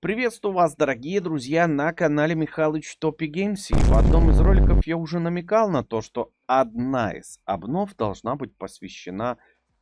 Приветствую вас, дорогие друзья, на канале Михалыч Топи Геймс. И в одном из роликов я уже намекал на то, что одна из обнов должна быть посвящена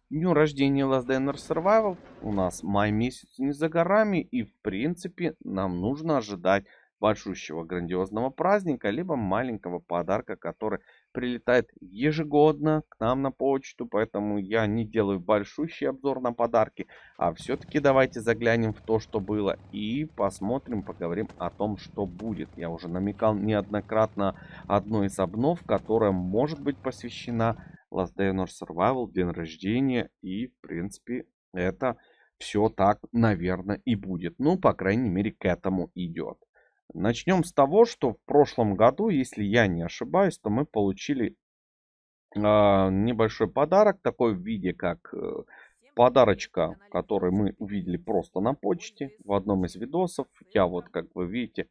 дню рождения Last Day on Earth Survival. У нас май месяц не за горами, и в принципе нам нужно ожидать большущего грандиозного праздника, либо маленького подарка, который прилетает ежегодно к нам на почту. Поэтому я не делаю большущий обзор на подарки, а все-таки давайте заглянем в то, что было, и посмотрим, поговорим о том, что будет. Я уже намекал неоднократно одной из обнов, которая может быть посвящена Last Day on Earth Survival, день рождения, и в принципе это все так, наверное, и будет. Ну, по крайней мере, к этому идет. Начнем с того, что в прошлом году, если я не ошибаюсь, то мы получили небольшой подарок, такой в виде как подарочка, который мы увидели просто на почте в одном из видосов. Я вот, как вы видите,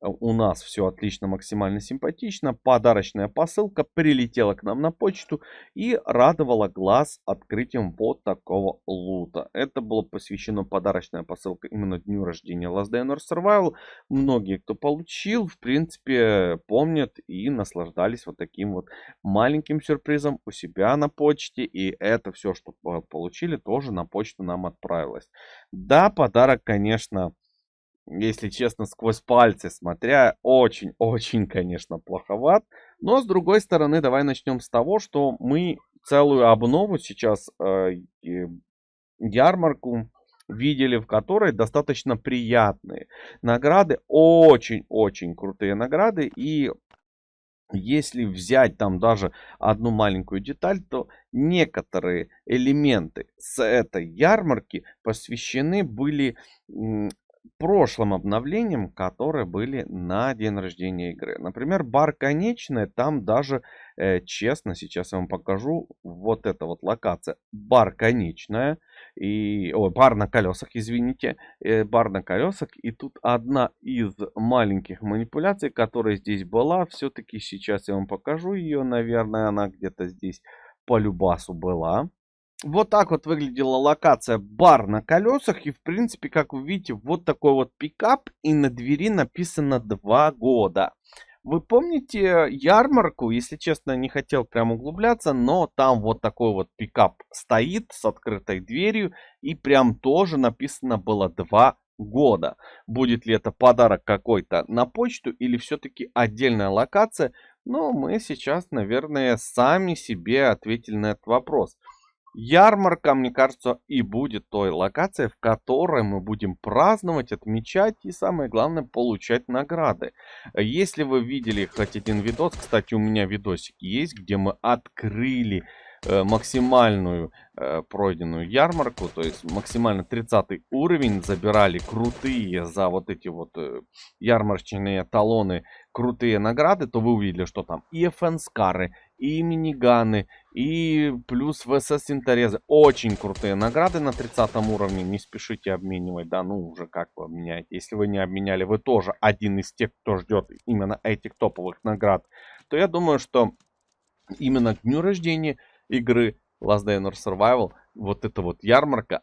у нас все отлично, максимально симпатично. Подарочная посылка прилетела к нам на почту и радовала глаз открытием вот такого лута. Это было посвящено, подарочная посылка, именно дню рождения Last Day on Earth Survival. Многие, кто получил, в принципе, помнят и наслаждались вот таким вот маленьким сюрпризом у себя на почте. И это все, что получили, тоже на почту нам отправилось. Да, подарок, конечно, если честно, сквозь пальцы смотря, очень-очень, конечно, плоховат. Но, с другой стороны, давай начнем с того, что мы целую обнову сейчас, ярмарку, видели, в которой достаточно приятные награды. Очень-очень крутые награды. И если взять там даже одну маленькую деталь, то некоторые элементы с этой ярмарки посвящены были прошлым обновлениям, которые были на день рождения игры. Например, бар конечная, там даже, честно, сейчас я вам покажу, вот эта вот локация, бар конечная, бар на колесах, извините, бар на колесах, и тут одна из маленьких манипуляций, которая здесь была, все-таки сейчас я вам покажу ее, наверное, она где-то здесь по любасу была. Вот так вот выглядела локация бар на колесах. И в принципе, как вы видите, вот такой вот пикап. И на двери написано 2 года. Вы помните ярмарку? Если честно, не хотел прям углубляться. Но там вот такой вот пикап стоит с открытой дверью. И прям тоже написано было 2 года. Будет ли это подарок какой-то на почту или все-таки отдельная локация? Но мы сейчас, наверное, сами себе ответили на этот вопрос. Ярмарка, мне кажется, и будет той локацией, в которой мы будем праздновать, отмечать и, самое главное, получать награды. Если вы видели хоть один видос, кстати, у меня видосик есть, где мы открыли максимальную пройденную ярмарку, то есть максимально 30 уровень, забирали крутые за вот эти вот ярмарочные талоны, крутые награды, то вы увидели, что там и FN-скары, и миниганы, и плюс ВСС Интерезы. Очень крутые награды на 30 уровне. Не спешите обменивать. Да, ну уже как вы обменяете. Если вы не обменяли, вы тоже один из тех, кто ждет именно этих топовых наград. То я думаю, что именно к дню рождения игры Last Day on Earth Survival вот эта вот ярмарка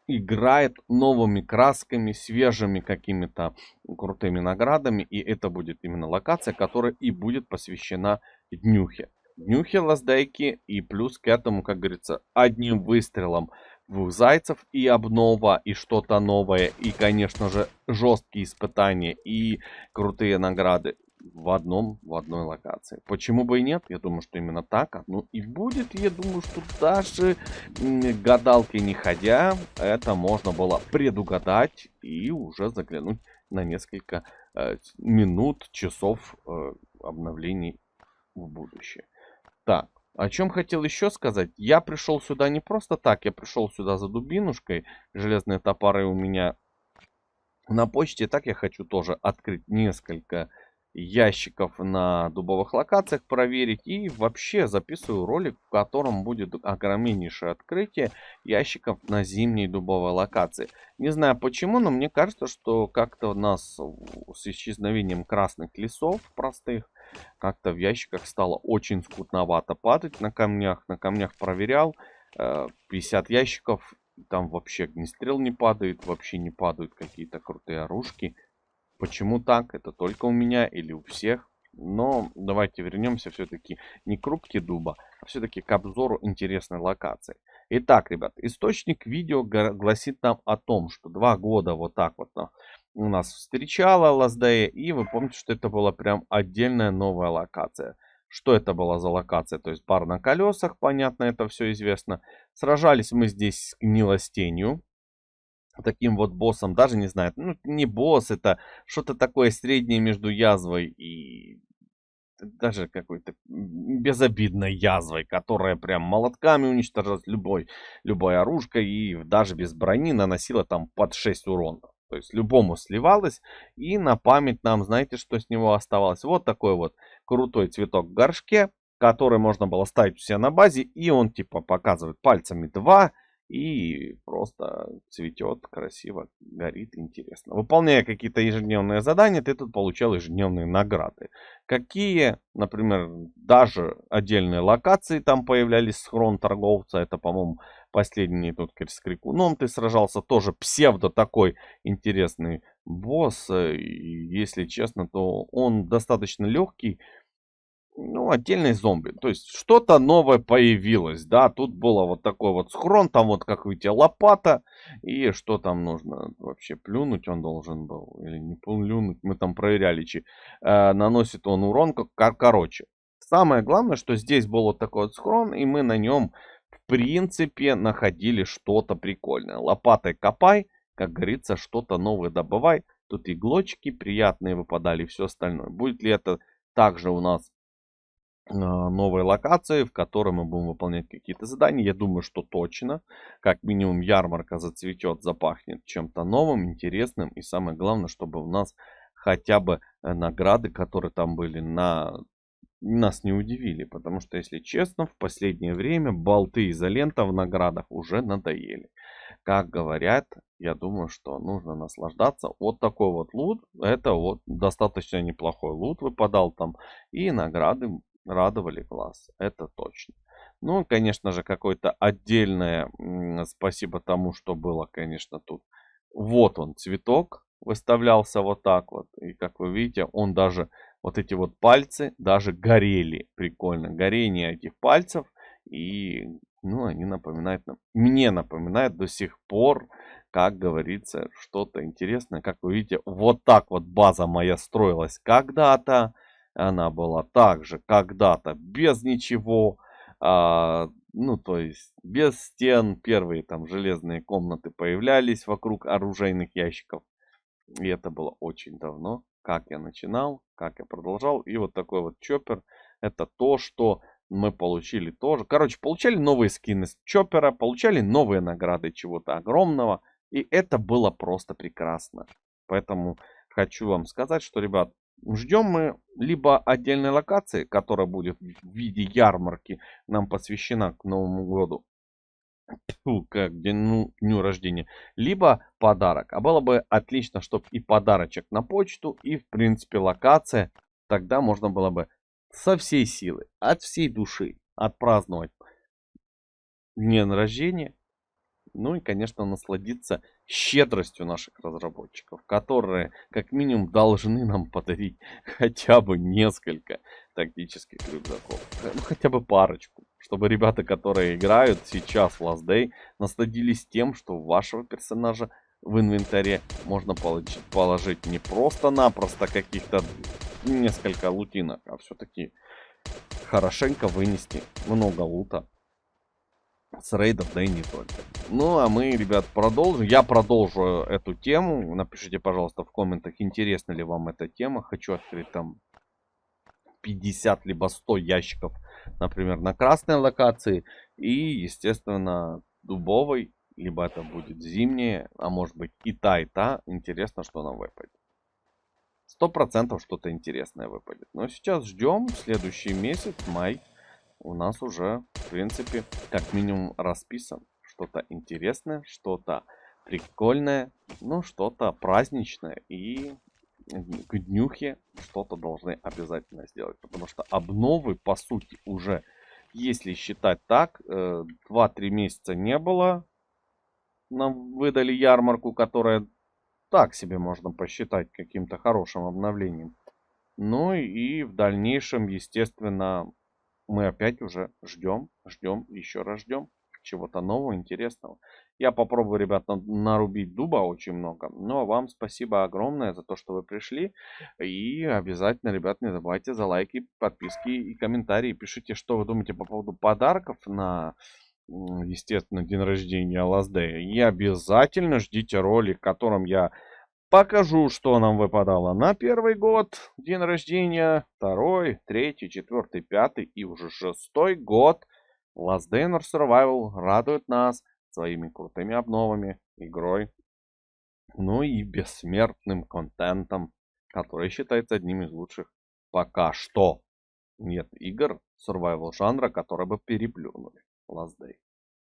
играет новыми красками, свежими какими-то крутыми наградами. И это будет именно локация, которая и будет посвящена днюхе. Днюхе лаздайки, и плюс к этому, как говорится, одним выстрелом двух зайцев, и обнова, и что-то новое, и, конечно же, жесткие испытания, и крутые награды в одной локации. Почему бы и нет? Я думаю, что именно так оно и будет. Я думаю, что даже гадалки не ходя, это можно было предугадать и уже заглянуть на несколько минут, часов обновлений в будущее. Так, о чем хотел еще сказать. Я пришел сюда не просто так, я пришел сюда за дубинушкой. Железные топоры у меня на почте. Так я хочу тоже открыть несколько ящиков на дубовых локациях, проверить. И вообще записываю ролик, в котором будет огромнейшее открытие ящиков на зимней дубовой локации. Не знаю почему, но мне кажется, что как-то у нас с исчезновением красных лесов простых, как-то в ящиках стало очень скудновато падать на камнях. На камнях проверял. 50 ящиков Там вообще огнестрел не падает, вообще не падают какие-то крутые оружки. Почему так? Это только у меня или у всех? Но давайте вернемся все-таки не к рубке дуба, а все-таки к обзору интересной локации. Итак, ребят, источник видео гласит нам о том, что 2 года вот так вот у нас встречала Лаздея. И вы помните, что это была прям отдельная новая локация. Что это была за локация? То есть бар на колесах, понятно, это все известно. Сражались мы здесь с гнилостенью, таким вот боссом, даже не знаю, ну не босс, это что-то такое среднее между язвой и даже какой-то безобидной язвой, которая прям молотками уничтожала любой оружкой и даже без брони наносила там под 6 урона. То есть любому сливалось. И на память нам, знаете, что с него оставалось? Вот такой вот крутой цветок в горшке, который можно было ставить у себя на базе. И он типа показывает пальцами 2. И просто цветет красиво, горит, интересно. Выполняя какие-то ежедневные задания, ты тут получал ежедневные награды. Какие, например, даже отдельные локации там появлялись, схрон торговца. Это, по-моему, последний тут с крикуном ты сражался. Тоже псевдо такой интересный босс. И, если честно, то он достаточно легкий. Ну, отдельный зомби. То есть что-то новое появилось, да. Тут было вот такой вот схрон, там вот, как видите, лопата. И что там нужно вообще плюнуть он должен был или не плюнуть. Мы там проверяли, наносит он урон, короче. Самое главное, что здесь был вот такой вот схрон, и мы на нем, в принципе, находили что-то прикольное. Лопатой копай, как говорится, что-то новое добывай. Тут иглочки приятные выпадали и все остальное. Будет ли это также у нас новой локации, в которой мы будем выполнять какие-то задания? Я думаю, что точно. Как минимум ярмарка зацветет, запахнет чем-то новым, интересным. И самое главное, чтобы у нас хотя бы награды, которые там были, нас не удивили. Потому что, если честно, в последнее время болты изолента в наградах уже надоели. Как говорят, я думаю, что нужно наслаждаться. Вот такой вот лут. Это вот достаточно неплохой лут выпадал там. И награды радовали глаз. Это точно. Ну, конечно же, какое-то отдельное спасибо тому, что было, конечно, тут. Вот он, цветок выставлялся вот так вот. И как вы видите, он даже, вот эти вот пальцы даже горели. Прикольно. Горение этих пальцев. И, ну, они напоминают мне напоминают до сих пор, как говорится, что-то интересное. Как вы видите, вот так вот база моя строилась когда-то. Она была также когда-то без ничего. Ну, то есть без стен. Первые там железные комнаты появлялись вокруг оружейных ящиков. И это было очень давно. Как я начинал, как я продолжал. И вот такой вот чоппер. Это то, что мы получили тоже. Короче, получали новые скины с чоппера. Получали новые награды чего-то огромного. И это было просто прекрасно. Поэтому хочу вам сказать, что, ребят, ждем мы либо отдельной локации, которая будет в виде ярмарки, нам посвящена к Новому году, к дню рождения, либо подарок. А было бы отлично, чтобы и подарочек на почту, и, в принципе, локация. Тогда можно было бы со всей силы, от всей души отпраздновать день рождения. Ну и, конечно, насладиться щедростью наших разработчиков, которые как минимум должны нам подарить хотя бы несколько тактических рюкзаков. Ну, хотя бы парочку. Чтобы ребята, которые играют сейчас в Last Day, насладились тем, что у вашего персонажа в инвентаре можно положить не просто-напросто каких-то несколько лутинок, а все-таки хорошенько вынести много лута с рейдов, да и не только. Ну, а мы, ребят, продолжим. Я продолжу эту тему. Напишите, пожалуйста, в комментах, интересна ли вам эта тема. Хочу открыть там 50 либо 100 ящиков, например, на красной локации. И, естественно, дубовой, либо это будет зимнее, а может быть и та, и та. Интересно, что нам выпадет. 100% что-то интересное выпадет. Но сейчас ждем следующий месяц, май. У нас уже, в принципе, как минимум расписан. Что-то интересное, что-то прикольное, ну, что-то праздничное. И к днюхе что-то должны обязательно сделать. Потому что обновы, по сути, уже, если считать так, 2-3 месяца не было. нам выдали ярмарку, которая так себе можно посчитать каким-то хорошим обновлением. Ну и в дальнейшем, естественно, мы опять уже ждем, еще раз ждем чего-то нового, интересного. Я попробую, ребят, нарубить дуба очень много. Ну, а вам спасибо огромное за то, что вы пришли. И обязательно, ребят, не забывайте за лайки, подписки и комментарии. Пишите, что вы думаете по поводу подарков на, естественно, день рождения Last Day. И обязательно ждите ролик, в котором я покажу, что нам выпадало на первый год, день рождения, второй, третий, четвертый, пятый и уже шестой год. Last Day Nor Survival радует нас своими крутыми обновами, игрой, ну и бессмертным контентом, который считается одним из лучших пока что. Нет игр survival жанра, которые бы переплюнули Last Day.